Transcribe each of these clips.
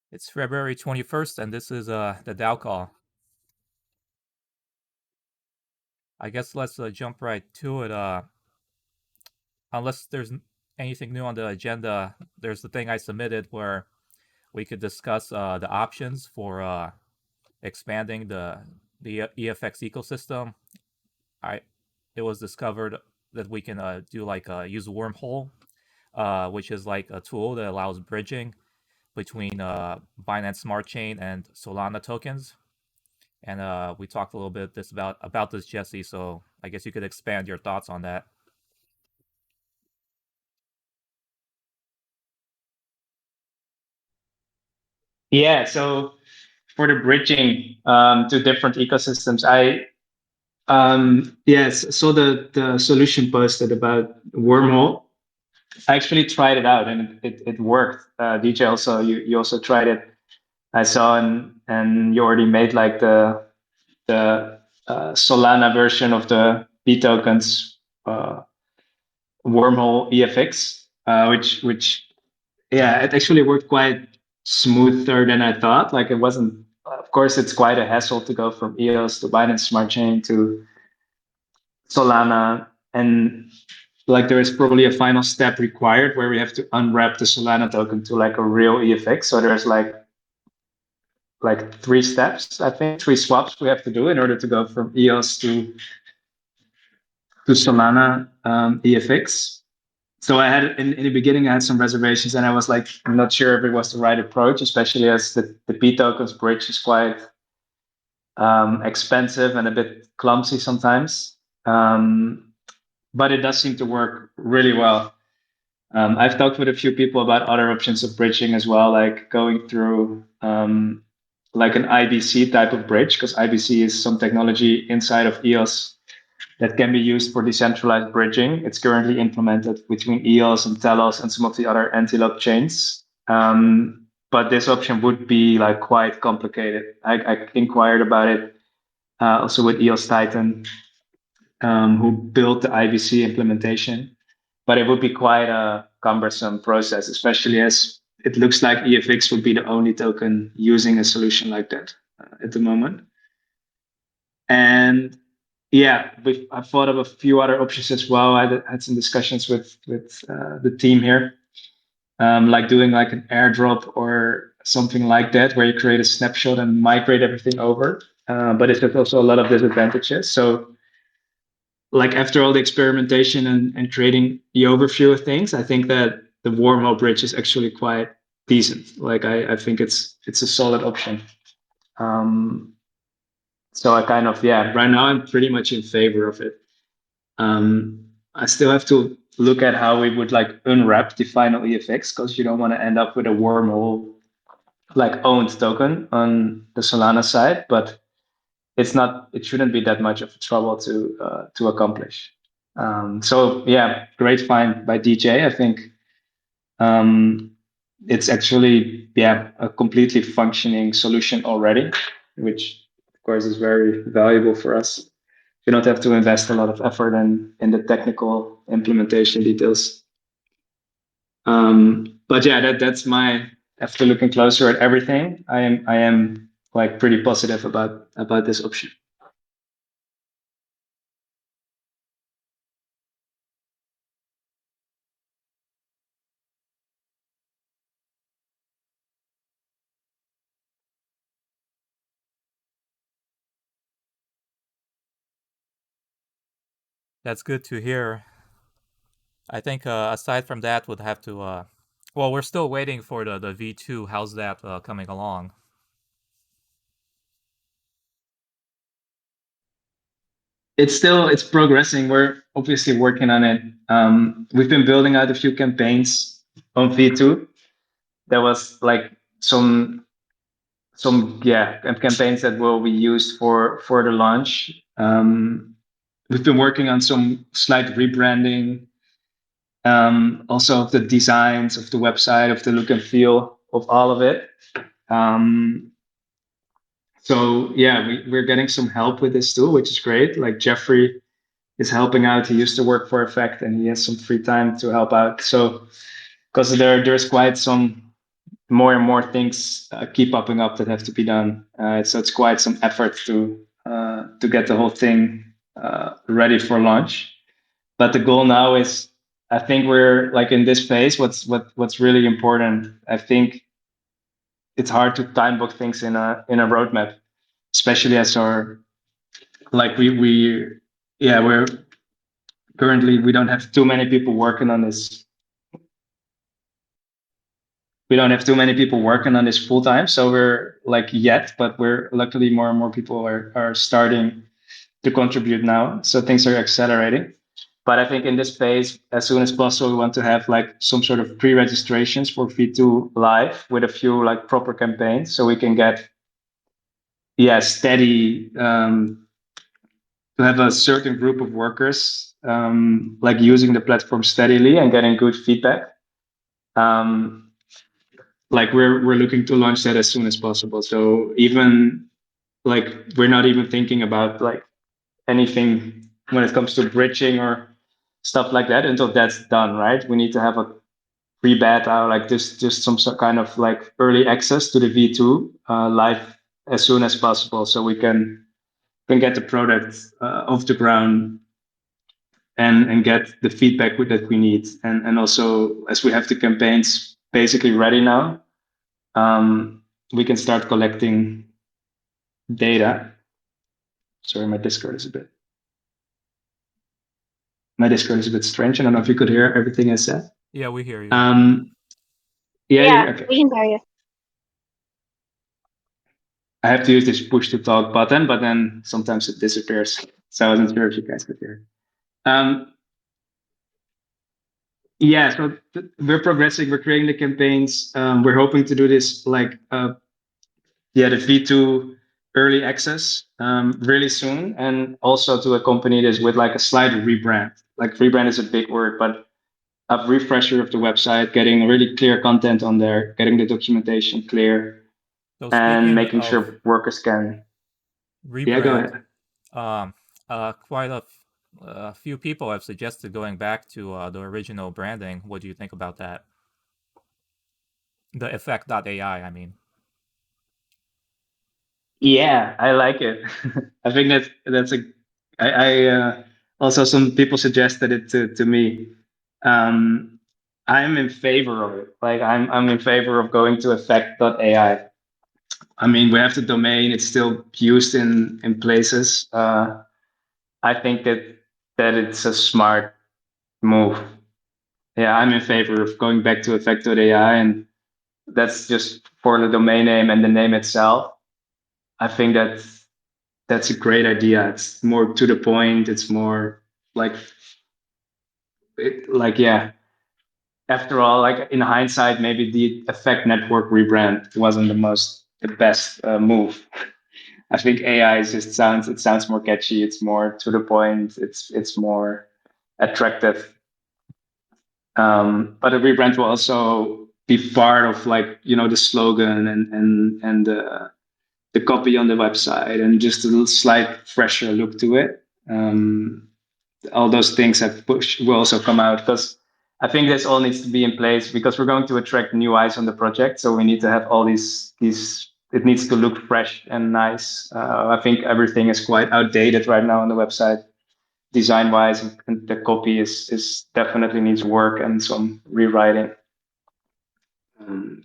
It's February 21st, and this is the DAO call. I guess let's jump right to it. Unless there's anything new on the agenda, there's the thing I submitted where we could discuss the options for expanding the EFX ecosystem. I It was discovered that we can do like use Wormhole, which is like a tool that allows bridging between Binance Smart Chain and Solana tokens. And we talked a little bit about this, Jesse. So I guess you could expand your thoughts on that. Yeah, so for the bridging to different ecosystems, I yes, so the solution posted about Wormhole. I actually tried it out and it worked. DJ also you also tried it. I saw and you already made like the Solana version of the B tokens Wormhole EFX, which yeah, it actually worked quite smoother than I thought. Like it wasn't. Of course, it's quite a hassle to go from EOS to Binance Smart Chain to Solana, and like there is probably a final step required where we have to unwrap the Solana token to like a real EFX. So there's like three steps, I think, three swaps we have to do in order to go from EOS to Solana EFX. So I had in the beginning I had some reservations and I was like I'm not sure if it was the right approach, especially as the P tokens bridge is quite expensive and a bit clumsy sometimes. But it does seem to work really well. I've talked with a few people about other options of bridging as well, like going through like an IBC type of bridge, because IBC is some technology inside of EOS that can be used for decentralized bridging. It's currently implemented between EOS and Telos and some of the other anti-lock chains. But this option would be like quite complicated. I inquired about it also with EOS Titan, who built the IBC implementation, but it would be quite a cumbersome process, especially as it looks like EFX would be the only token using a solution like that at the moment. And yeah, I thought of a few other options as well. I had some discussions with the team here, like doing like an airdrop or something like that, where you create a snapshot and migrate everything over. But it has also a lot of disadvantages. So, like after all the experimentation and creating the overview of things, I think that the wormhole bridge is actually quite decent. Like I think it's a solid option. Um, so I kind of yeah, right now I'm pretty much in favor of it. I still have to look at how we would like unwrap the final EFX because you don't want to end up with a wormhole like owned token on the Solana side, but it shouldn't be that much of a trouble to accomplish. So yeah, great find by DJ. I think um, it's actually yeah a completely functioning solution already, which of course is very valuable for us. You don't have to invest a lot of effort in the technical implementation details. But yeah, that's my after looking closer at everything, I am like pretty positive about this option. That's good to hear. I think aside from that, would have to. Well, we're still waiting for the V2. How's that coming along? It's progressing. We're obviously working on it. We've been building out a few campaigns on V2. There was like some yeah campaigns that will be used for the launch. We've been working on some slight rebranding, also of the designs of the website, of the look and feel of all of it. Um, so yeah, we're getting some help with this too, which is great. Like Jeffrey is helping out. He used to work for Effect, and he has some free time to help out. So because there's quite some more and more things keep popping up that have to be done. So it's quite some effort to get the whole thing ready for launch. But the goal now is, I think we're like in this phase. What's really important, I think it's hard to time book things in a roadmap, especially as our like we yeah we're currently we don't have too many people working on this. We don't have too many people working on this full time, so we're like yet, but we're luckily more and more people are starting to contribute now, so things are accelerating. But I think in this phase, as soon as possible, we want to have like some sort of pre-registrations for V2 live with a few like proper campaigns, so we can get steady to have a certain group of workers like using the platform steadily and getting good feedback. Um, like we're looking to launch that as soon as possible. So even like we're not even thinking about like anything when it comes to bridging or stuff like that until that's done, right? We need to have a pre-beta, like this, just some kind of like early access to the V2 live as soon as possible, so we can get the product off the ground and get the feedback that we need. And also, as we have the campaigns basically ready now, we can start collecting data. Sorry, my Discord is a bit strange. I don't know if you could hear everything I said. Yeah, we hear you. Um, yeah, Yeah, okay. we can hear you. I have to use this push to talk button, but then sometimes it disappears. So I wasn't sure if you guys could hear. Um, yeah, so we're progressing. We're creating the campaigns. We're hoping to do this like the V2 early access really soon, and also to accompany this with like a slight rebrand. Like rebrand is a big word, but a refresher of the website, getting really clear content on there, getting the documentation clear, So and speaking making of sure workers can. Yeah, go rebrand, ahead. um, quite a few people have suggested going back to the original branding. What do you think about that? The Effect.ai, I mean. Yeah, I like it. I think that's a. I also some people suggested it to me. Um, I'm in favor of it. Like I'm in favor of going to Effect.ai. I mean, we have the domain. It's still used in places. I think that it's a smart move. Yeah, I'm in favor of going back to Effect.ai, and that's just for the domain name and the name itself. I think that's a great idea. It's more to the point. It's more like like yeah. After all, like in hindsight, maybe the Effect Network rebrand wasn't the best move. I think AI sounds more catchy. It's more to the point. It's more attractive. But a rebrand will also be part of like the slogan and the copy on the website and just a little slight fresher look to it. All those things will also come out because I think this all needs to be in place because we're going to attract new eyes on the project. So we need to have all these. It needs to look fresh and nice. I think everything is quite outdated right now on the website, design wise, and the copy is definitely needs work and some rewriting. Um,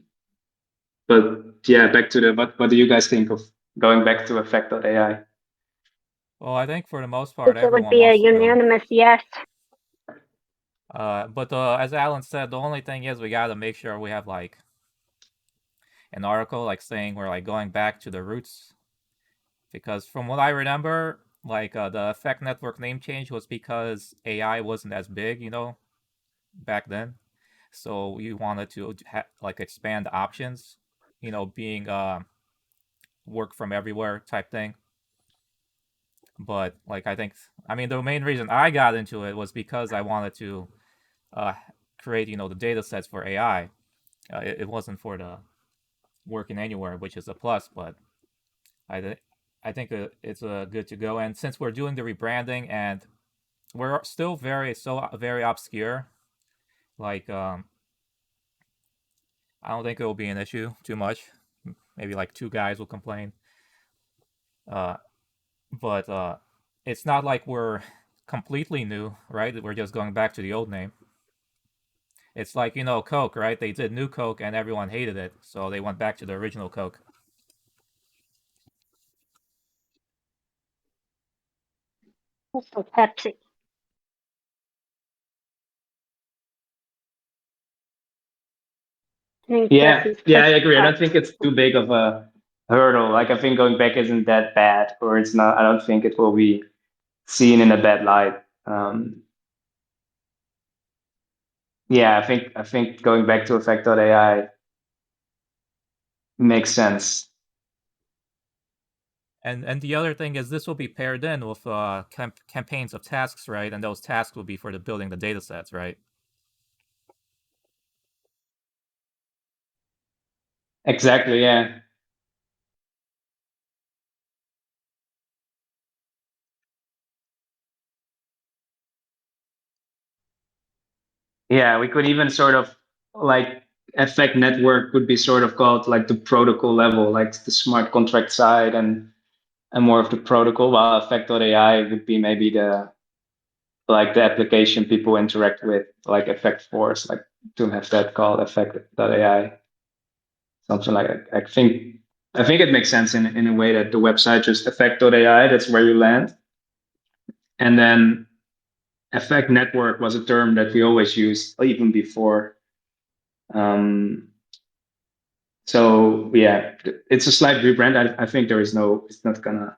but yeah, back to the what do you guys think of going back to Effect.ai? Well, I think for the most This part, would everyone be a wants to go. unanimous yes. But as Alan said, the only thing is we gotta make sure we have like an article like saying we're like going back to the roots. Because from what I remember, like the Effect Network name change was because AI wasn't as big, back then. So we wanted to like expand options, being work from everywhere type thing. But like I mean, the main reason I got into it was because I wanted to uh, create, the data sets for AI. It wasn't for the working anywhere, which is a plus. But I, I think it's good to go. And since we're doing the rebranding and we're still very obscure, like I don't think it will be an issue too much. Maybe like two guys will complain. Uh, but it's not like we're completely new, right? We're just going back to the old name. It's like, Coke, right? They did New Coke and everyone hated it, so they went back to the original Coke. Also Pepsi. I think Yeah, Pepsi is yeah, I Pepsi agree. I Hut. don't think it's too big of a hurdle. Like I think going back isn't that bad, or it's not. I don't think it will be seen in a bad light. Yeah, I think going back to Effect.ai makes sense. And the other thing is this will be paired in with campaigns of tasks, right? And those tasks will be for the building the data sets, right? Exactly. Yeah. Yeah, we could even sort of like Effect Network would be sort of called like the protocol level, like the smart contract side and more of the protocol, while Effect.ai would be maybe the application people interact with, like Effect Force, like to have that called Effect.ai, something like that. I think it makes sense in a way that the website just Effect.ai, that's where you land. And then Effect Network was a term that we always used even before. Um, So yeah, it's a slight rebrand. I think it's not gonna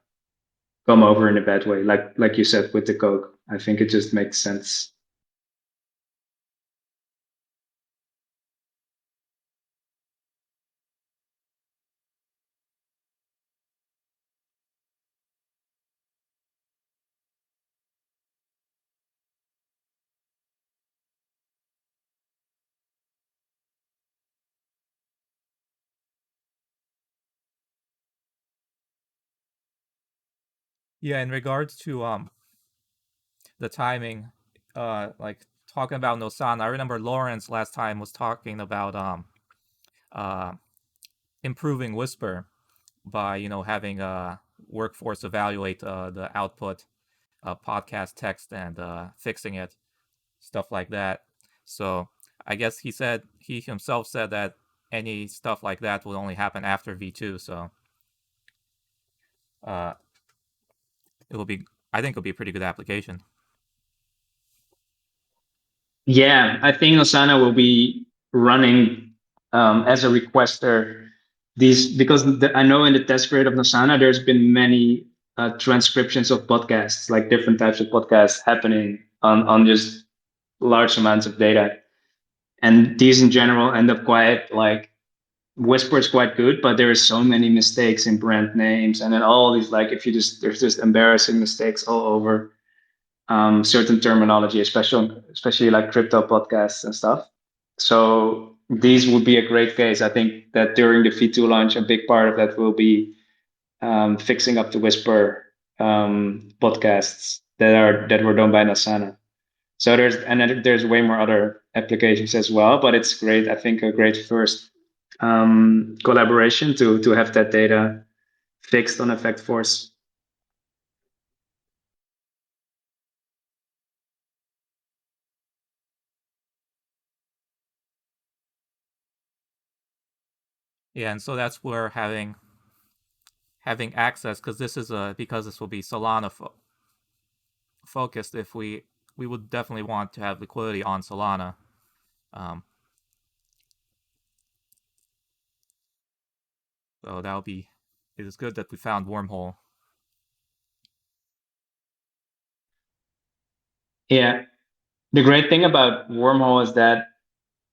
come over in a bad way. Like you said with the Coke, I think it just makes sense. Yeah, in regards to the timing, like talking about Nosana, I remember Lawrence last time was talking about uh improving Whisper by having a workforce evaluate the output podcast text and fixing it, stuff like that. So I guess he himself said that any stuff like that will only happen after V2. So uh, it will be I think it'll be a pretty good application. Yeah, I think Nosana will be running as a requester. These because I know in the test period of Nosana, there's been many transcriptions of podcasts, like different types of podcasts happening on just large amounts of data, and these in general end up quite like Whisper is quite good, but there is so many mistakes in brand names, and then all these like if you just there's just embarrassing mistakes all over certain terminology, especially like crypto podcasts and stuff. So these would be a great case. I think that during the V2 launch, a big part of that will be fixing up the Whisper podcasts that were done by Nosana. So there's way more other applications as well, but it's great. I think a great first collaboration to have that data fixed on Effect Force. Yeah, and so that's where having access, because this will be Solana focused. If we would definitely want to have liquidity on Solana. Um, so that'll be it is good that we found Wormhole. Yeah, the great thing about Wormhole is that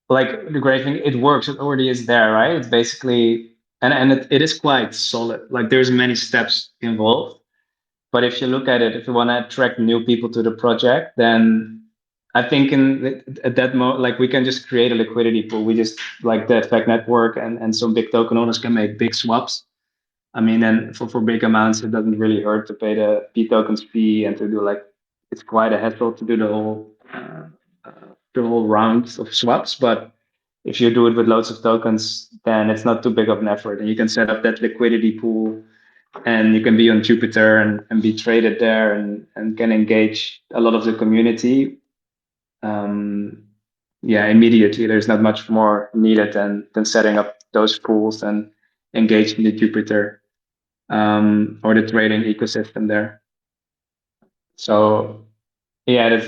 like the great thing it works. It already is there, right? It's basically and it is quite solid. Like there's many steps involved. But if you look at it, if you want to attract new people to the project, then I think at that moment, like we can just create a liquidity pool. We just like the Effect Network and some big token owners can make big swaps. I mean, and for big amounts, it doesn't really hurt to pay the P tokens fee and to do like it's quite a hassle to do the whole round of swaps. But If you do it with loads of tokens, then it's not too big of an effort, and you can set up that liquidity pool, and you can be on Jupiter and be traded there, and can engage a lot of the community. Immediately. There's not much more needed than setting up those pools and engaging the Jupiter or the trading ecosystem there. So yeah,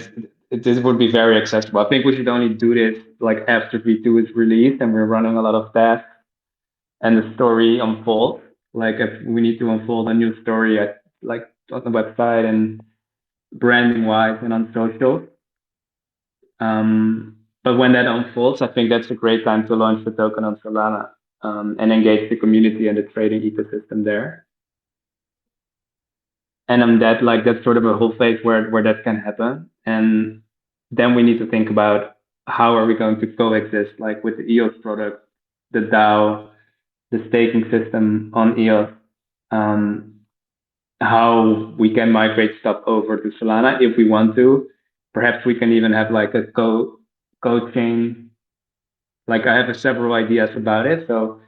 this would be very accessible. I think we should only do this like after V2 is released and we're running a lot of tests and the story unfolds. Like if we need to unfold a new story at like on the website and branding wise and on social. But when that unfolds, I think that's a great time to launch the token on Solana and engage the community and the trading ecosystem there. And that's sort of a whole phase where that can happen. And then we need to think about how are we going to coexist, like with the EOS product, the DAO, the staking system on EOS, how we can migrate stuff over to Solana if we want to. Perhaps we can even have like a code chain. Like I have several ideas about it. So,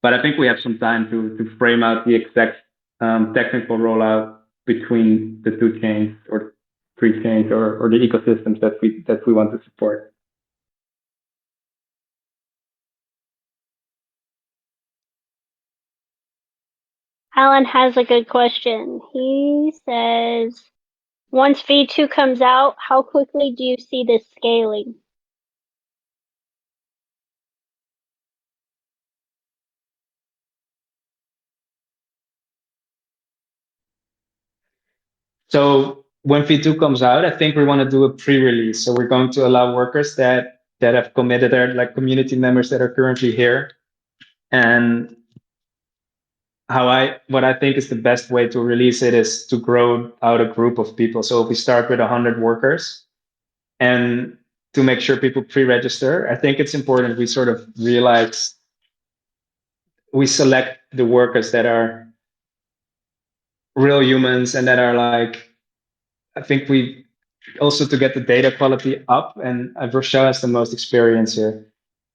but I think we have some time to frame out the exact technical rollout between the two chains or three chains or the ecosystems that we want to support. Alan has a good question. He says, once V2 comes out, how quickly do you see this scaling? So when V2 comes out, I think we want to do a pre-release. So we're going to allow workers that have committed, are like community members that are currently here, and what I think is the best way to release it is to grow out a group of people. So if we start with 100 workers and to make sure people pre-register, I think it's important we sort of realize we select the workers that are real humans and that are like, I think we also to get the data quality up, and Rochelle has the most experience here.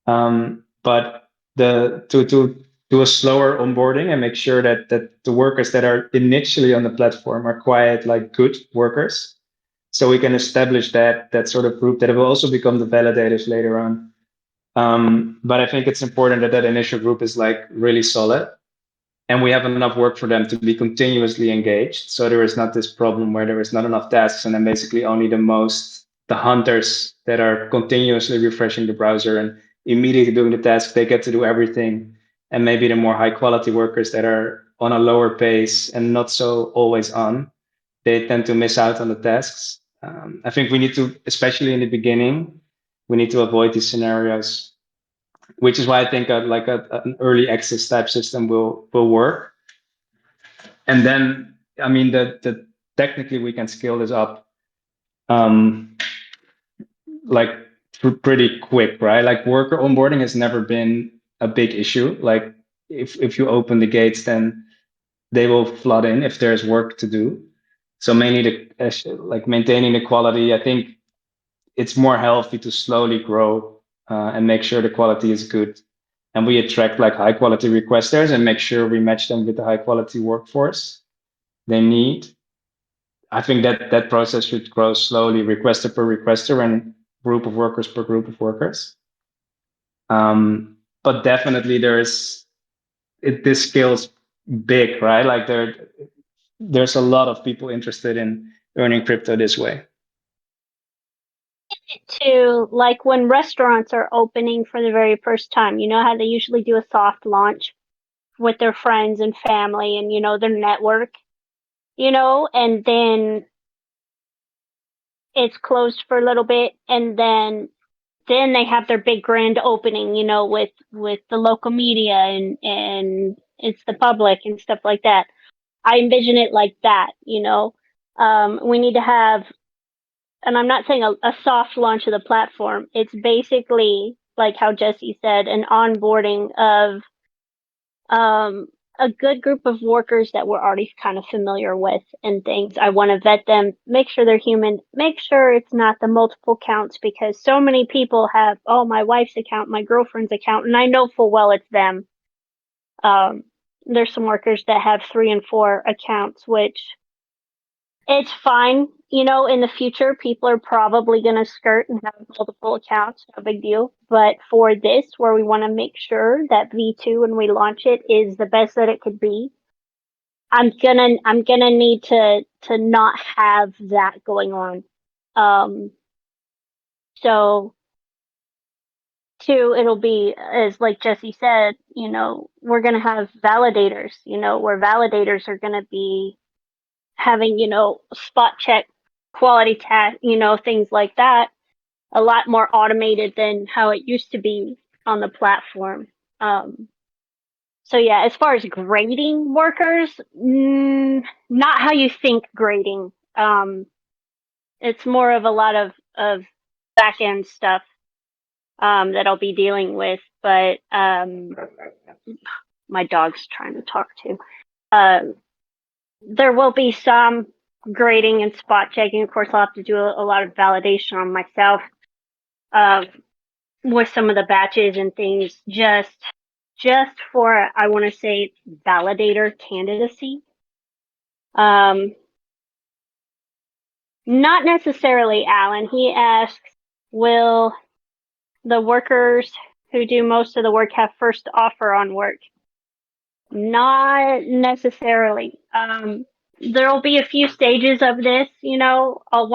But to do a slower onboarding and make sure that the workers that are initially on the platform are quite like good workers, so we can establish that sort of group that will also become the validators later on. But I think it's important that initial group is like really solid, and we have enough work for them to be continuously engaged. So there is not this problem where there is not enough tasks, and then basically only the hunters that are continuously refreshing the browser and immediately doing the task, they get to do everything. And maybe the more high quality workers that are on a lower pace and not so always on, they tend to miss out on the tasks. I think we need to, especially in the beginning, we need to avoid these scenarios, which is why I think an early access type system will work. And then, I mean, the technically we can scale this up, like pretty quick, right? Like worker onboarding has never been a big issue. Like if you open the gates, then they will flood in if there's work to do. So mainly like maintaining the quality. I think it's more healthy to slowly grow and make sure the quality is good. And we attract like high quality requesters and make sure we match them with the high quality workforce they need. I think that process should grow slowly, requester per requester and group of workers per group of workers. But definitely this scales big, right? Like there's a lot of people interested in earning crypto this way. To like when restaurants are opening for the very first time, you know how they usually do a soft launch with their friends and family and, their network, and then it's closed for a little bit and then they have their big grand opening, with the local media and it's the public and stuff like that. I envision it like that, we need to have, and I'm not saying a soft launch of the platform. It's basically like how Jesse said, an onboarding of a good group of workers that we're already kind of familiar with and things. I want to vet them, make sure they're human, make sure it's not the multiple accounts, because so many people have, oh, my wife's account, my girlfriend's account, and I know full well it's them. There's some workers that have 3 and 4 accounts, which it's fine. You know, in the future, people are probably going to skirt and have multiple accounts. No big deal. But for this, where we want to make sure that V2, when we launch it, is the best that it could be, I'm gonna need to not have that going on. So two, it'll be, as like Jesse said, you know, we're gonna have validators. You know, where validators are gonna be having, you know, spot check, quality test, you know, things like that, a lot more automated than how it used to be on the platform. So yeah, as far as grading workers, not how you think grading. It's more of a lot of back end stuff that I'll be dealing with. But my dog's trying to talk to. There will be some grading and spot checking. Of course, I'll have to do a lot of validation on myself with some of the batches and things, just for, I want to say, validator candidacy. Not necessarily Alan. He asks, will the workers who do most of the work have first offer on work? Not necessarily. There'll be a few stages of this, you know. I'll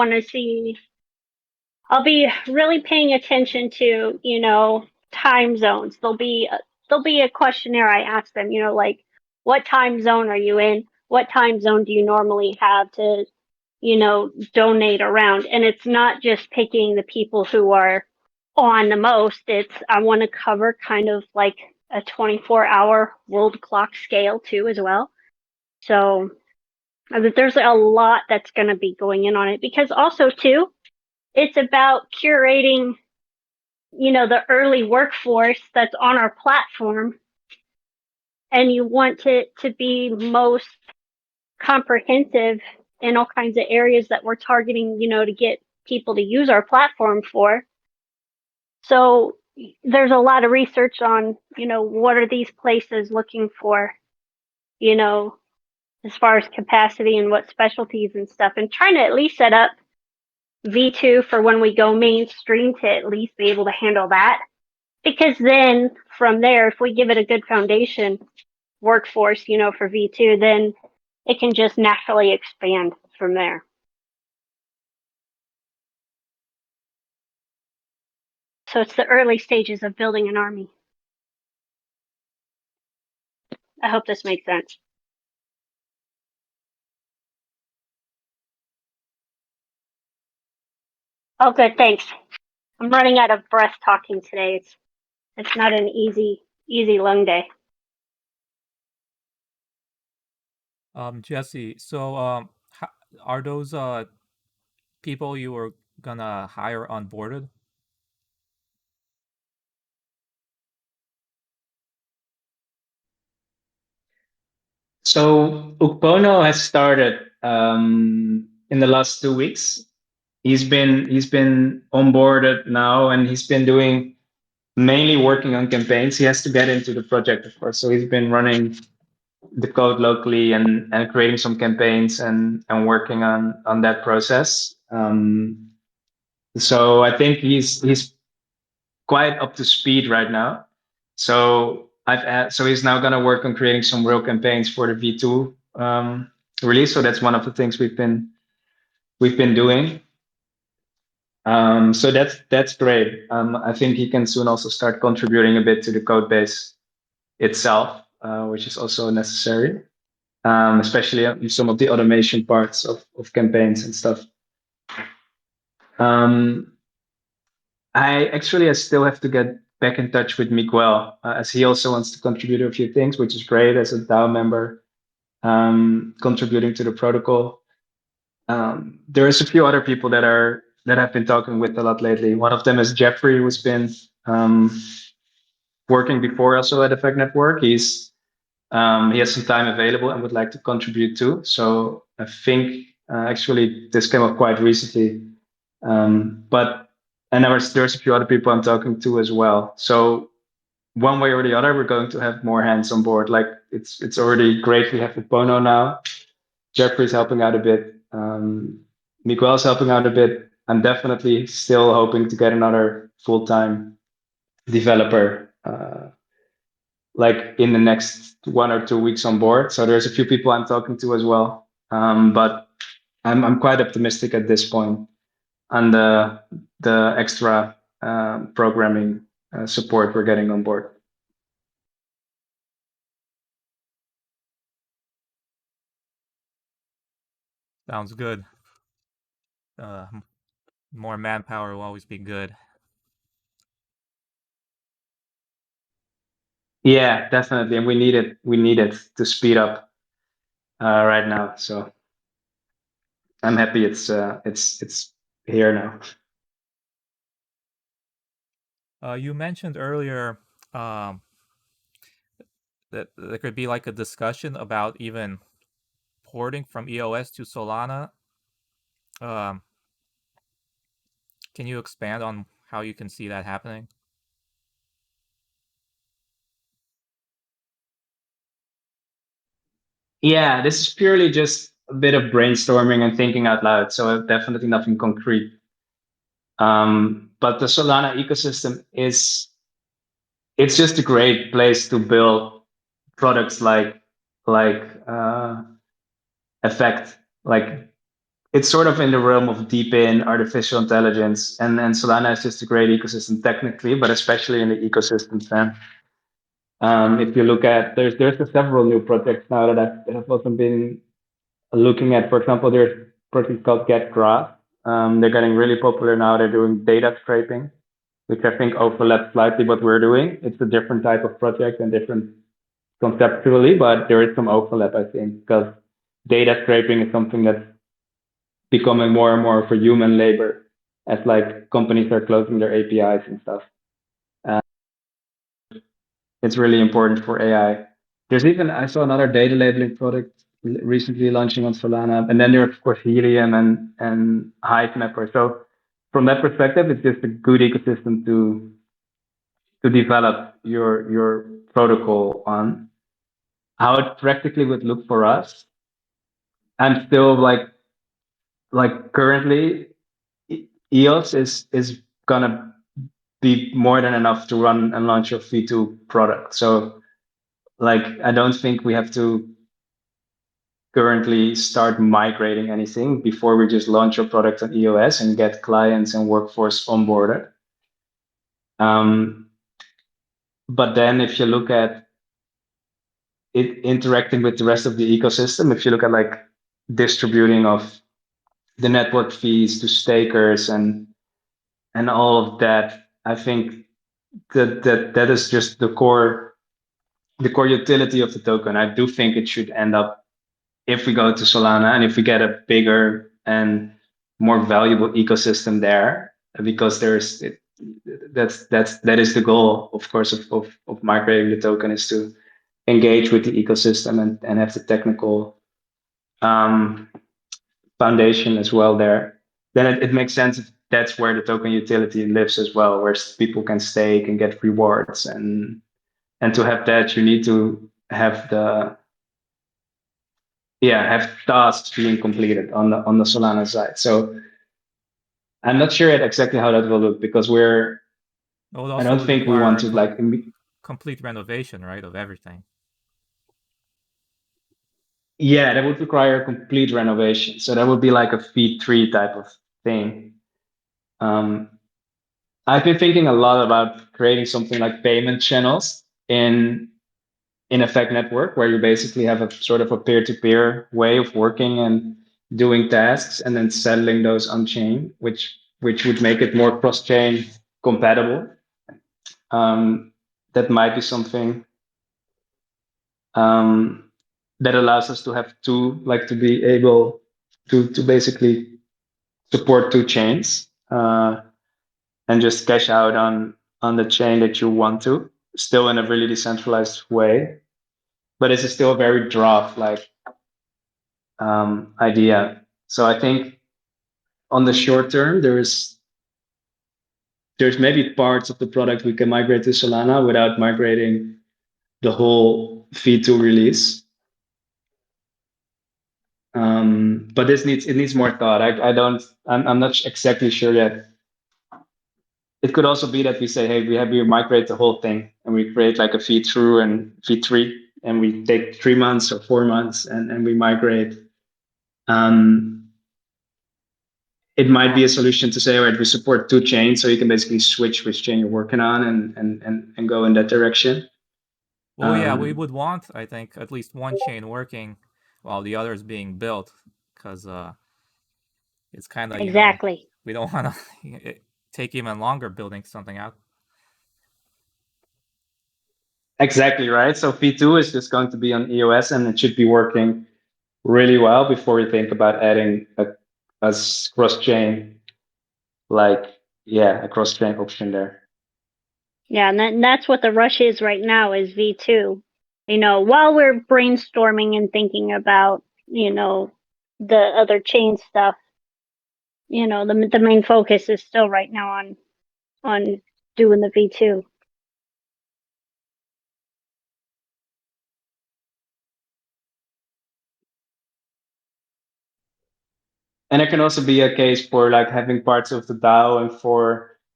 be really paying attention to, you know, time zones. There'll be a questionnaire I ask them, you know, like, what time zone are you in? What time zone do you normally have to, you know, donate around? And it's not just picking the people who are on the most. It's, I want to cover kind of like a 24-hour world clock scale too, as well. So there's a lot that's going to be going in on it, because also too, it's about curating, you know, the early workforce that's on our platform, and you want it to be most comprehensive in all kinds of areas that we're targeting, you know, to get people to use our platform for. So there's a lot of research on, you know, what are these places looking for, you know, as far as capacity and what specialties and stuff, and trying to at least set up V2 for when we go mainstream to at least be able to handle that. Because then from there, if we give it a good foundation workforce, you know, for V2, then it can just naturally expand from there. So it's the early stages of building an army. I hope this makes sense. Oh, good, thanks. I'm running out of breath talking today. It's not an easy lung day. Jesse, so are those people you were gonna hire onboarded? So Ukpono has started in the last 2 weeks. He's been onboarded now, and he's been doing mainly working on campaigns. He has to get into the project, of course. So he's been running the code locally and creating some campaigns and working on that process. So I think he's quite up to speed right now. So so he's now going to work on creating some real campaigns for the V2 release. So that's one of the things we've been doing. So that's great. I think he can soon also start contributing a bit to the code base itself, which is also necessary, especially in some of the automation parts of campaigns and stuff. I still have to get back in touch with Miguel, as he also wants to contribute a few things, which is great as a DAO member, contributing to the protocol. There is a few other people that I've been talking with a lot lately. One of them is Jeffrey, who's been working before also at Effect Network. He's He has some time available and would like to contribute too. So I think actually this came up quite recently. And there's a few other people I'm talking to as well. So one way or the other, we're going to have more hands on board. Like it's already great we have the Bono now. Jeffrey's helping out a bit. Miguel's helping out a bit. I'm definitely still hoping to get another full-time developer like in the next 1 or 2 weeks on board. So there's a few people I'm talking to as well. But I'm quite optimistic at this point on the extra programming support we're getting on board. Sounds good. More manpower will always be good. Yeah, definitely, and we need it. We need it to speed up right now. So I'm happy it's here now. You mentioned earlier that there could be like a discussion about even porting from EOS to Solana. Um, can you expand on how you can see that happening? Yeah, this is purely just a bit of brainstorming and thinking out loud. So definitely nothing concrete. But the Solana ecosystem it's just a great place to build products like Effect. Like it's sort of in the realm of deep in artificial intelligence, and Solana is just a great ecosystem technically, but especially in the ecosystem sense. If you look at there's several new projects now that have also been looking at. For example, there's a project called GetGraph. They're getting really popular now. They're doing data scraping, which I think overlaps slightly what we're doing. It's a different type of project and different conceptually, but there is some overlap, I think, because data scraping is something that's becoming more and more for human labor as like companies are closing their APIs and stuff. It's really important for AI. There's even I saw another data labeling product recently launching on Solana, and then there's of course Helium and Hive Mapper. So from that perspective, it's just a good ecosystem to develop your protocol on. How it practically would look for us, I'm still like currently EOS is gonna be more than enough to run and launch your V2 product. So like I don't think we have to currently start migrating anything before we just launch our product on EOS and get clients and workforce onboarded. But then if you look at it interacting with the rest of the ecosystem, if you look at like distributing of the network fees to stakers and all of that, I think that is just the core utility of the token. I do think it should end up, if we go to Solana and if we get a bigger and more valuable ecosystem there, because that is the goal, of course, of migrating the token, is to engage with the ecosystem and have the technical foundation as well there. Then it makes sense if that's where the token utility lives as well, where people can stake and get rewards, and to have that you need to have have tasks being completed on the Solana side. So I'm not sure yet exactly how that will look, because I don't think we want to like complete renovation, right, of everything. Yeah, that would require a complete renovation. So that would be like a V3 type of thing. I've been thinking a lot about creating something like payment channels in Effect Network, where you basically have a sort of a peer-to-peer way of working and doing tasks and then settling those on chain, which would make it more cross-chain compatible. That might be something that allows us to have to be able to basically support two chains and just cash out on the chain that you want to, still in a really decentralized way. but this is still a very draft like idea. So I think on the short term, there's maybe parts of the product we can migrate to Solana without migrating the whole V2 release. But it needs more thought. I'm not exactly sure yet. It could also be that we say, hey, we migrate the whole thing and we create like a V2 and V3, and we take 3 months or 4 months and we migrate. It might be a solution to say, all right, we support 2 chains, so you can basically switch which chain you're working on and go in that direction. Well, yeah, we would want, I think, at least one chain working while the other is being built, because it's kind of, exactly. we don't want to take even longer building something out. Exactly, right? So V2 is just going to be on EOS, and it should be working really well before we think about adding a cross-chain, like, a cross-chain option there. Yeah, and that's what the rush is right now is V2. While we're brainstorming and thinking about, the other chain stuff, the main focus is still right now on doing the V2. And it can also be a case for like having parts of the DAO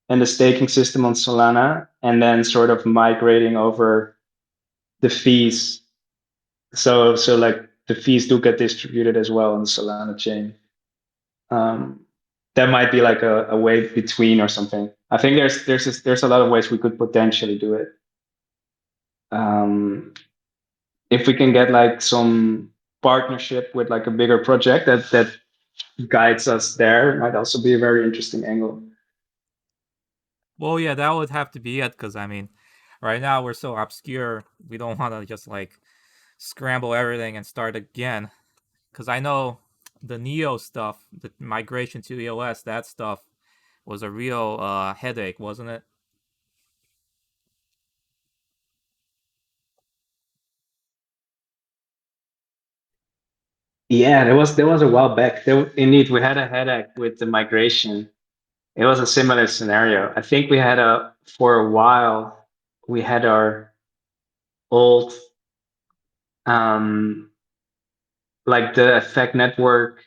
and the staking system on Solana, and then sort of migrating over the fees. So like the fees do get distributed as well on the Solana chain. That might be like a way between or something. I think there's a lot of ways we could potentially do it. If we can get like some partnership with like a bigger project that guides us there, it might also be a very interesting angle. Well, yeah, that would have to be it, because, I mean, right now we're so obscure, we don't want to just, like, scramble everything and start again. Because I know the Neo stuff, the migration to EOS, that stuff was a real headache, wasn't it? Yeah, there was a while back. Indeed, we had a headache with the migration. It was a similar scenario. I think we had for a while we had our old like the Effect network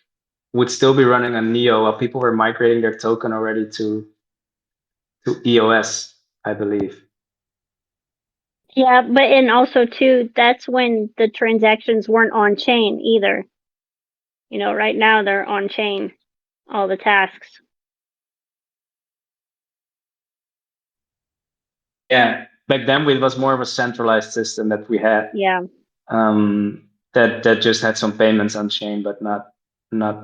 would still be running on Neo while people were migrating their token already to EOS, I believe. Yeah, but and also too, that's when the transactions weren't on chain either. Right now they're on chain, all the tasks. Yeah, back then it was more of a centralized system that we had. Yeah. That just had some payments on chain, but not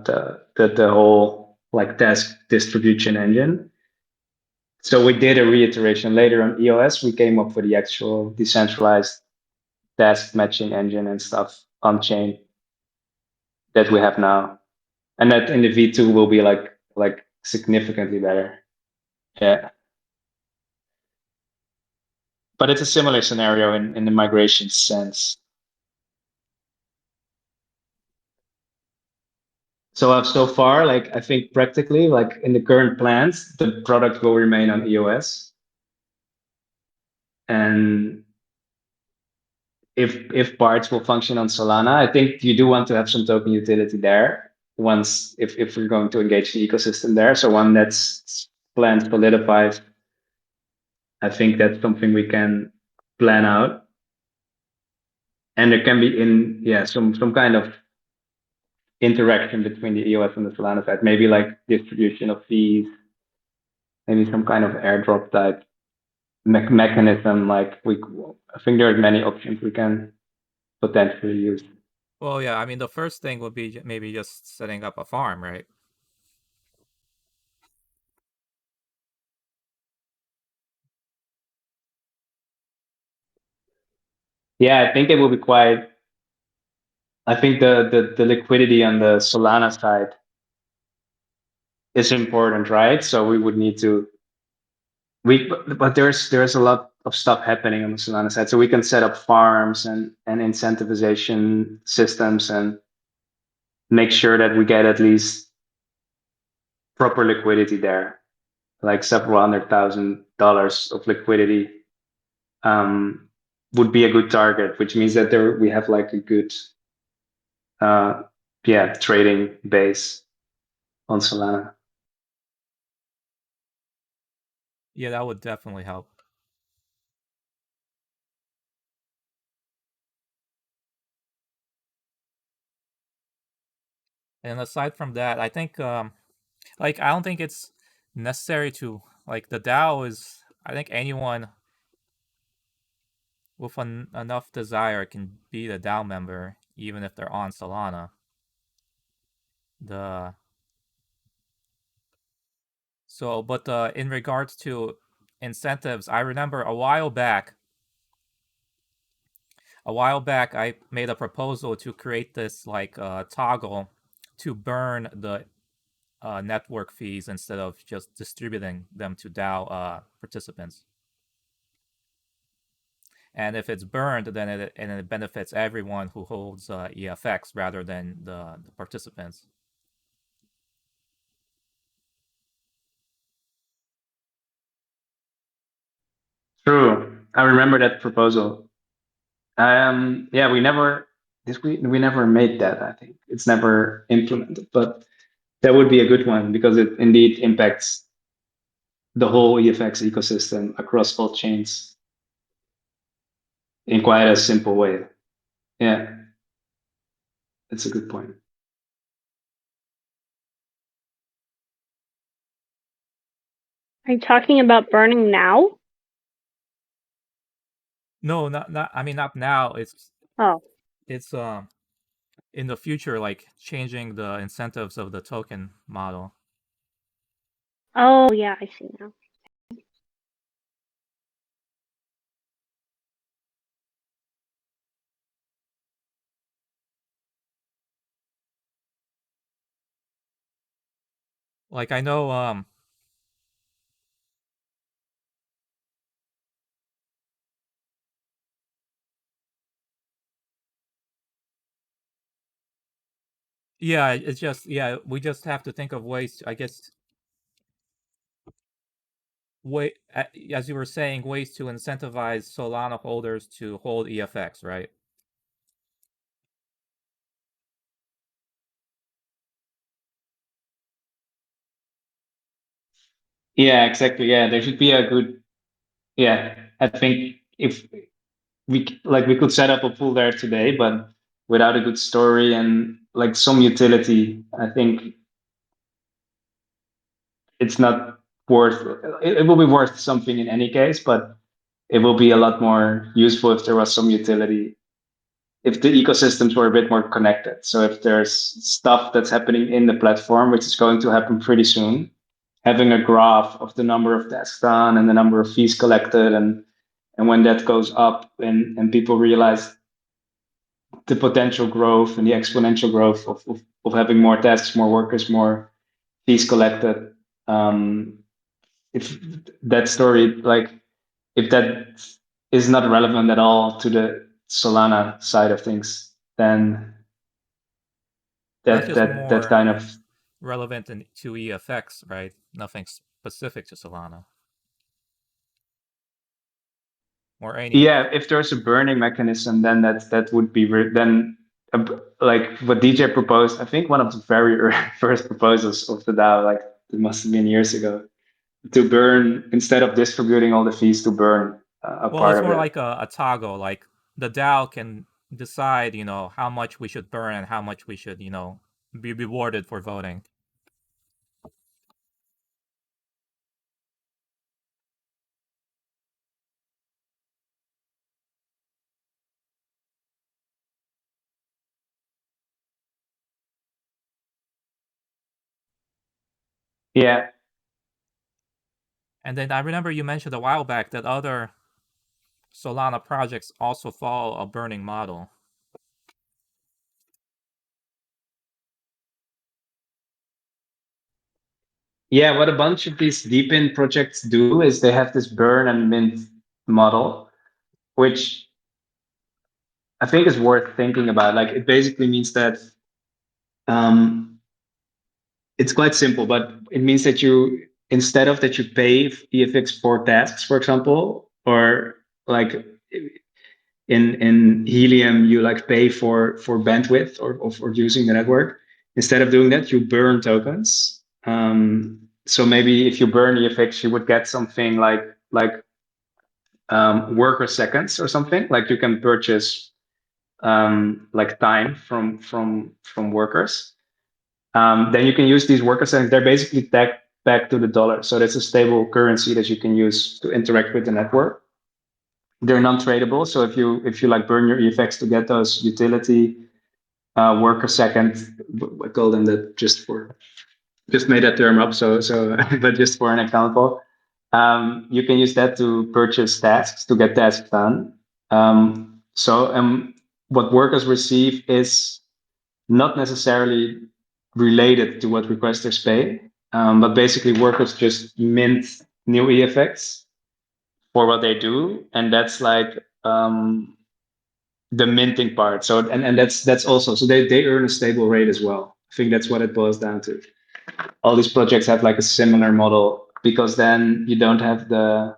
the whole like task distribution engine. So we did a reiteration later on EOS. We came up with the actual decentralized task matching engine and stuff on chain that we have now, and that in the V2 will be like significantly better. Yeah, but it's a similar scenario in the migration sense. So far, like I think practically, like in the current plans, the product will remain on EOS, and if parts will function on Solana, I think you do want to have some token utility there once if we're going to engage the ecosystem there. So when that's planned solidified, I think that's something we can plan out. And there can be some kind of interaction between the EOS and the Solana side, maybe like distribution of fees, maybe some kind of airdrop type mechanism. Like I think there are many options we can potentially use. Well, yeah, I mean, the first thing would be maybe just setting up a farm, right? Yeah, I think it will be quite. I think the liquidity on the Solana side is important, right? So we would need to but there's a lot of stuff happening on the Solana side, so we can set up farms and incentivization systems and make sure that we get at least proper liquidity there, like several $100,000 of liquidity um, would be a good target, which means that there we have like a good uh, trading base on Solana. Yeah, that would definitely help. And aside from that, I think like I don't think it's necessary to like the DAO is. I think anyone with enough desire can be the DAO member, even if they're on Solana. The so, but in regards to incentives, I remember a while back, I made a proposal to create this like toggle to burn the network fees instead of just distributing them to DAO participants. And if it's burned, then it benefits everyone who holds EFX rather than the participants. True, I remember that proposal. Yeah, we never made that. I think it's never implemented, but that would be a good one because it indeed impacts the whole EFX ecosystem across all chains in quite a simple way. Yeah, that's a good point. Are you talking about burning now? No, not. I mean, not now. Oh, It's in the future, like changing the incentives of the token model. oh yeah, I see now. Like I know, yeah, it's just we just have to think of ways. I guess way as you were saying, ways to incentivize Solana holders to hold EFX, right? Yeah, exactly. Yeah, there should be a good. Yeah, I think if we could set up a pool there today, but without a good story and like some utility, I think it's not worth. It will be worth something in any case, but it will be a lot more useful if there was some utility. If the ecosystems were a bit more connected. So if there's stuff that's happening in the platform, which is going to happen pretty soon, having a graph of the number of tasks done and the number of fees collected, and when that goes up and people realize the potential growth and the exponential growth of having more tasks, more workers, more fees collected. If that story, like if that is not relevant at all to the Solana side of things, then That's that just that that more kind of relevant to EFX, right? Nothing specific to Solana or any. yeah, if there's a burning mechanism, then that would be then like what DJ proposed. I think one of the very first proposals of the DAO, like it must have been years ago, to burn instead of distributing all the fees, to burn a Well, part it's of more it. like a toggle. Like the DAO can decide, how much we should burn and how much we should, be rewarded for voting. Yeah, And then I remember you mentioned a while back that other Solana projects also follow a burning model. Yeah, what a bunch of these deep-in projects do is they have this burn and mint model, which I think is worth thinking about. Like, it basically means that it's quite simple, but it means that you, instead of that you pay EFX for tasks, for example, or like in Helium, you like pay for bandwidth or for using the network. Instead of doing that, you burn tokens. So maybe if you burn EFX, you would get something like worker seconds or something. Like you can purchase like time from workers. Then you can use these worker seconds. They're basically tagged back to the dollar. So that's a stable currency that you can use to interact with the network. They're non-tradable. So if you like burn your EFX to get those utility worker second, I call them that just made that term up. So but just for an example, you can use that to purchase tasks to get tasks done. What workers receive is not necessarily related to what requesters pay, but basically workers just mint new EFX for what they do, and that's like the minting part. So and that's also, so they earn a stable rate as well. I think that's what it boils down to. All these projects have like a similar model because then you don't have the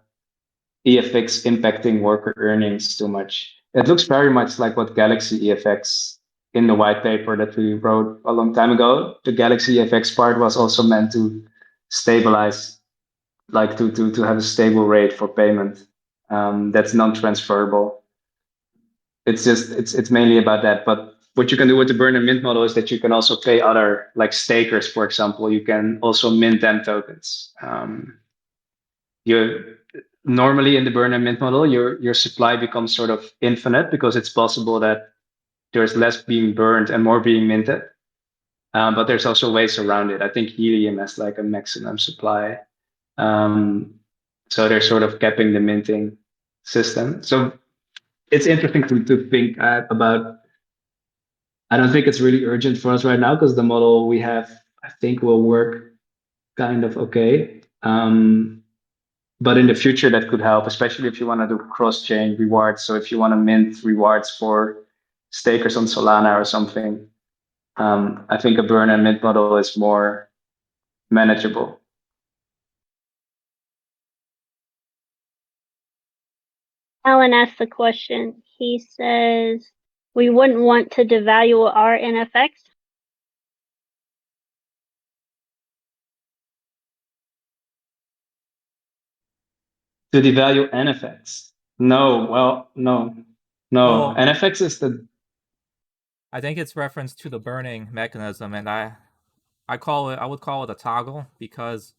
EFX impacting worker earnings too much. It looks very much like what Galaxy EFX in the white paper that we wrote a long time ago. The Galaxy EFX part was also meant to stabilize, like to have a stable rate for payment that's non-transferable. It's mainly about that. But what you can do with the burn and mint model is that you can also pay other, like stakers, for example. You can also mint them tokens. You normally in the burn and mint model, your supply becomes sort of infinite because it's possible that there's less being burned and more being minted. But there's also ways around it. I think helium has like a maximum supply. So they're sort of capping the minting system. So it's interesting to think about. I don't think it's really urgent for us right now because the model we have, I think, will work kind of okay. But in the future, that could help, especially if you want to do cross-chain rewards. So if you want to mint rewards for stakers on Solana or something, I think a burn and mint model is more manageable. Alan asked the question. He says, we wouldn't want to devalue our NFX. To devalue NFX? No, well, no. Well, NFX is the. I think it's reference to the burning mechanism, and I would call it a toggle because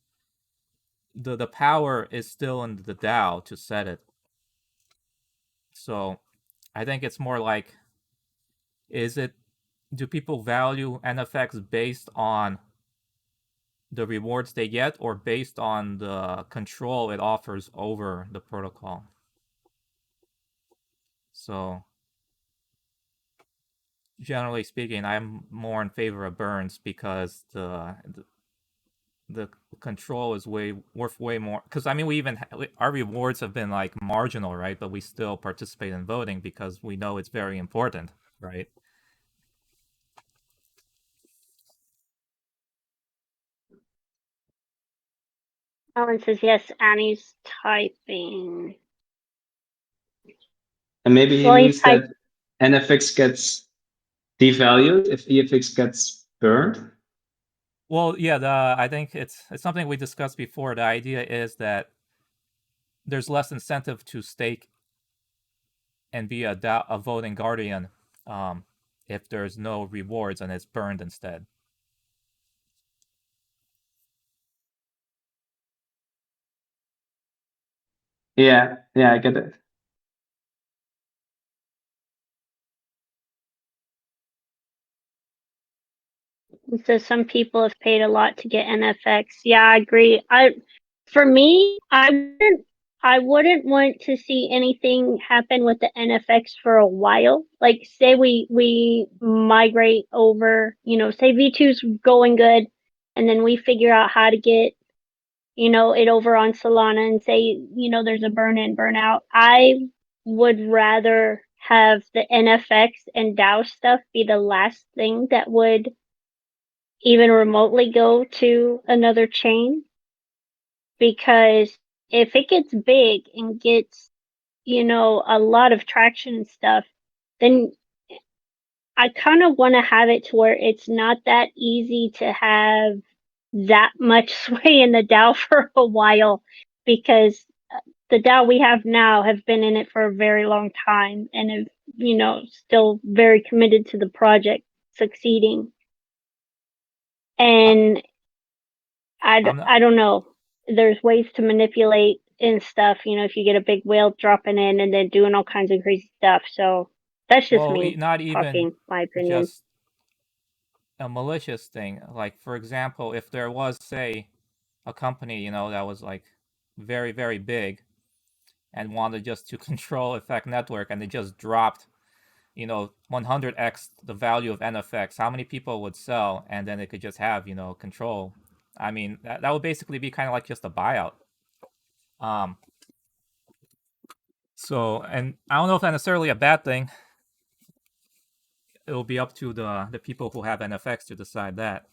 the power is still in the DAO to set it. So I think it's more like, do people value NFX based on the rewards they get or based on the control it offers over the protocol? So generally speaking, I'm more in favor of burns because the control is worth way more. Because I mean, our rewards have been like marginal, right? But we still participate in voting because we know it's very important, right? Alan says, yes, Annie's typing. And maybe he Well, means that NFX gets devalued if EFX gets burned. Well, yeah, I think it's something we discussed before. The idea is that there's less incentive to stake and be a voting guardian if there's no rewards and it's burned instead. Yeah, I get it. So some people have paid a lot to get NFX. Yeah, I agree. For me, I wouldn't want to see anything happen with the NFX for a while. Like, say we migrate over, say V2's going good, and then we figure out how to get it over on Solana and say, there's a burn in, burn out. I would rather have the NFX and DAO stuff be the last thing that would even remotely go to another chain, because if it gets big and gets, a lot of traction and stuff, then I kind of want to have it to where it's not that easy to have that much sway in the DAO for a while, because the DAO we have now have been in it for a very long time and have, still very committed to the project succeeding. I, And I'm not. I don't know. There's ways to manipulate and stuff, if you get a big whale dropping in and then doing all kinds of crazy stuff. So that's just Well, me not even talking my opinion. just a malicious thing. Like, for example, if there was, say, a company, that was like very, very big and wanted just to control Effect Network, and they just dropped, 100x the value of NFX, how many people would sell, and then they could just have, control? I mean, that would basically be kind of like just a buyout. Um, and I don't know if that's necessarily a bad thing. It will be up to the people who have NFX to decide that.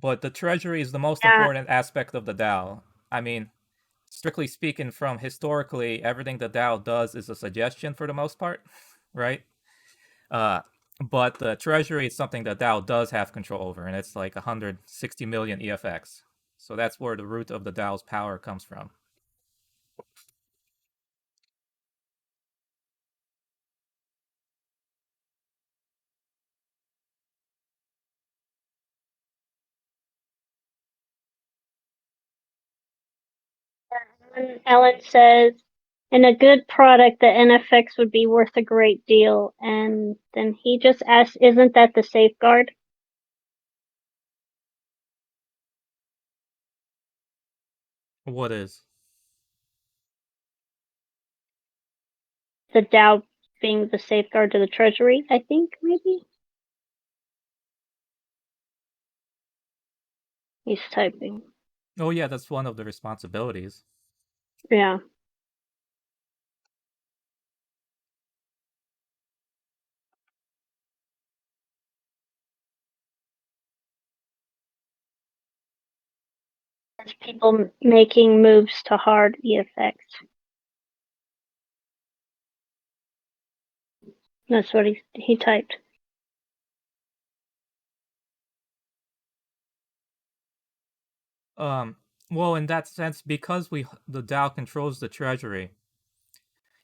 But the treasury is the most Yeah, important aspect of the DAO. I mean, strictly speaking, from historically, everything the DAO does is a suggestion for the most part, right? Uh, but the treasury is something that DAO does have control over, and it's like 160 million EFX. So that's where the root of the DAO's power comes from. and Ellen says, in a good product, the NFX would be worth a great deal. And then he just asks, isn't that the safeguard? What is? The DAO being the safeguard to the treasury, I think, maybe? He's typing. Oh yeah, that's one of the responsibilities. Yeah. There's people making moves to hard EFX. That's what he typed. Um, well, in that sense, because the DAO controls the treasury,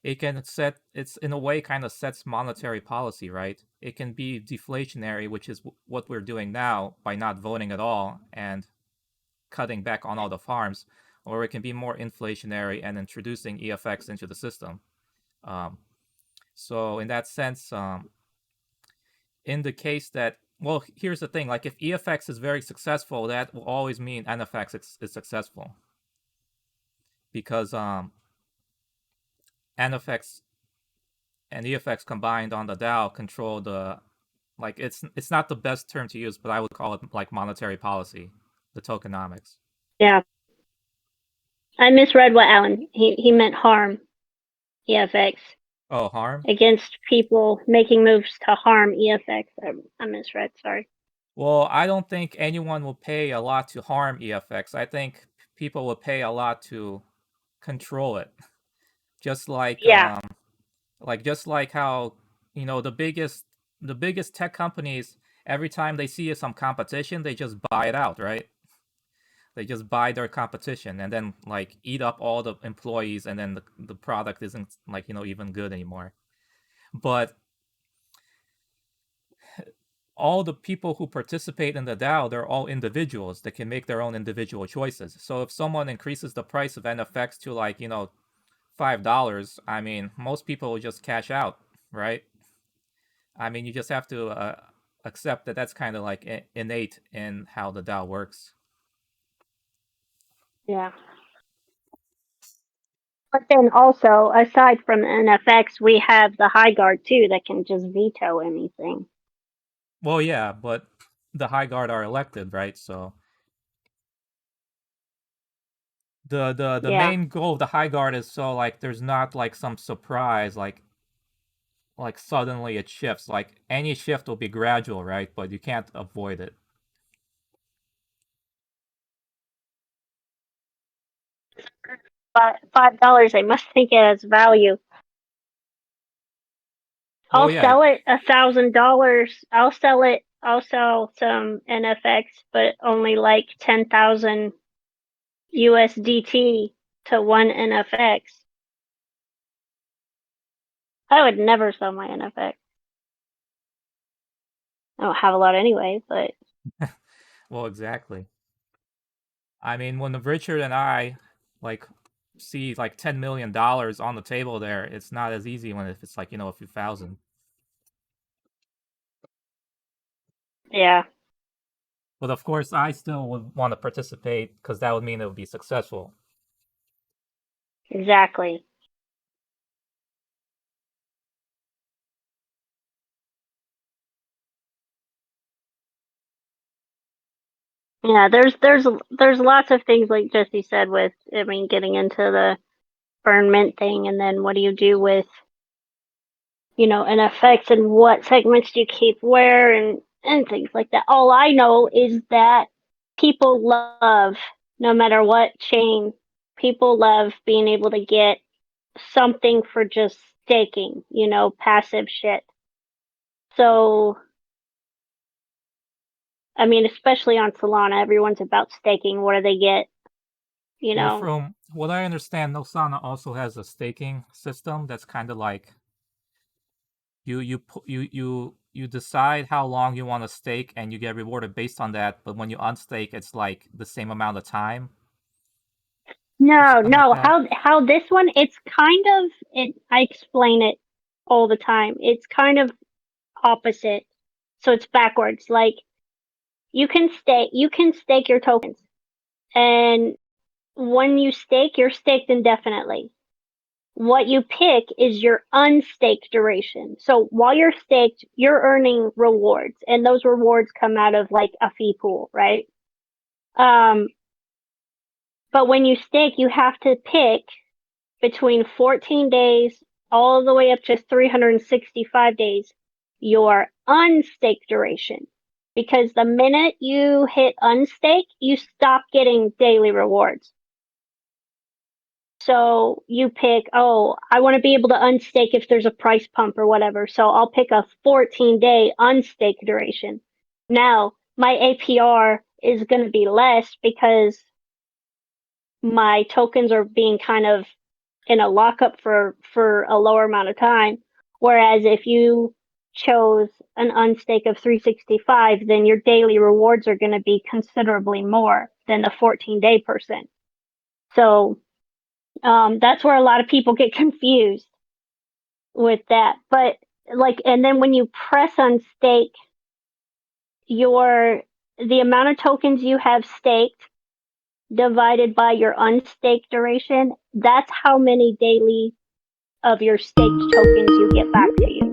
it can set, it's in a way kind of sets monetary policy, right? It can be deflationary, which is what we're doing now by not voting at all and cutting back on all the farms, or it can be more inflationary and introducing EFX into the system. Um, so in that sense, in the case that, well, here's the thing: like if EFX is very successful, that will always mean NFX is successful, because NFX and EFX combined on the DAO control the, like, it's not the best term to use, but I would call it like monetary policy, the tokenomics. Yeah. I misread what Alan, he meant harm EFX. Oh, harm? Against people making moves to harm EFX. I misread, sorry. Well, I don't think anyone will pay a lot to harm EFX. I think people will pay a lot to control it. Just Yeah. just like how, the biggest tech companies, every time they see some competition, they just buy it out, right? They just buy their competition and then like eat up all the employees, and then the product isn't like, even good anymore. But all the people who participate in the DAO, they're all individuals that can make their own individual choices. So if someone increases the price of NFX to like, $5, I mean, most people will just cash out, right? I mean, you just have to accept that that's kind of like innate in how the DAO works. Yeah. But then also, aside from the NFX, we have the high guard too that can just veto anything. Well, yeah, but the high guard are elected, right? So the Yeah. main goal of the high guard is so like there's not like some surprise like suddenly it shifts. Like any shift will be gradual, right? But you can't avoid it. But $5, I must think it has value. Well, I'll yeah, sell it $1,000. I'll sell some NFX, but only like 10,000 USDT to one NFX. I would never sell my NFX. I don't have a lot anyway, but well, exactly. I mean, when Richard and I like see like $10 million on the table there, it's not as easy when if it's like a few thousand. yeah, But of course, I still would want to participate because that would mean it would be successful. exactly. Yeah, there's lots of things like Jesse said with, I mean, getting into the burn mint thing, and then what do you do with NFX, and what segments do you keep where, and things like that. All I know is that people love, no matter what chain, people love being able to get something for just staking, passive shit. So, I mean, especially on Solana, everyone's about staking. What do they get? Well, from what I understand, Nosana also has a staking system that's kind of like you decide how long you want to stake and you get rewarded based on that. But when you unstake, it's like the same amount of time or No, something like no. that. How this one? It's kind of it. I explain it all the time. It's kind of opposite. So it's backwards. Like you can stake your tokens, and when you stake, you're staked indefinitely. What you pick is your unstaked duration. So while you're staked, you're earning rewards, and those rewards come out of like a fee pool, right? Um, but when you stake, you have to pick between 14 days all the way up to 365 days your unstaked duration. Because the minute you hit unstake, you stop getting daily rewards. So you pick, oh, I want to be able to unstake if there's a price pump or whatever. So I'll pick a 14-day unstake duration. Now, my APR is going to be less because my tokens are being kind of in a lockup for a lower amount of time. Whereas if you chose an unstake of 365, then your daily rewards are going to be considerably more than the 14-day person. So that's where a lot of people get confused with that. But and then when you press unstake, the amount of tokens you have staked divided by your unstaked duration, that's how many daily of your staked tokens you get back to you.